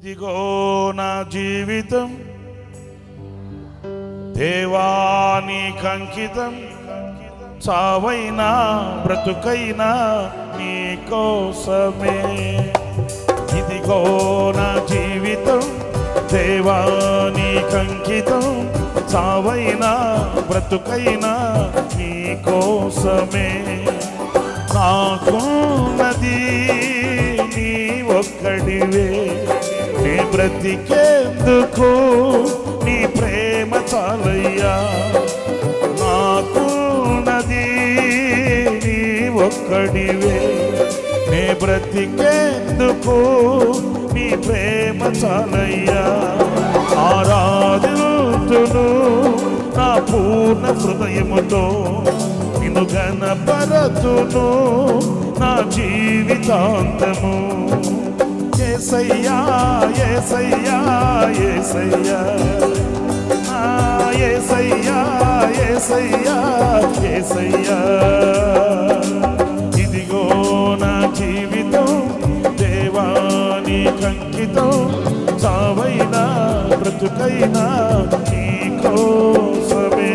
ఇదిగో నా జీవితం దేవానికి అంకితం, చావైనా బ్రతుకైనా నీ కోసమే. ఇదిగో నా జీవితం దేవానికి అంకితం, చావైనా బ్రతుకైనా నీ కోసమే. నాకున్నది నీ ఒక్కడివే, నీ బ్రతికేందుకు నీ ప్రేమ చాలయ్యా. నాకున్నది నీ ఒక్కడివే, నీ బ్రతికేందుకు నీ ప్రేమ చాలయ్యా. ఆరాధింతును నా పూర్ణ హృదయముతో, నిన్ను గణపరతును నా జీవితాంతము. యేసయ్యా యేసయ్యా యేసయ్యా, యేసయ్యా యేసయ్యా యేసయ్యా. ఇదిగో నా జీవితం దేవానికి అంకితం, చావైనా బ్రతుకైనా నీ కోసమే.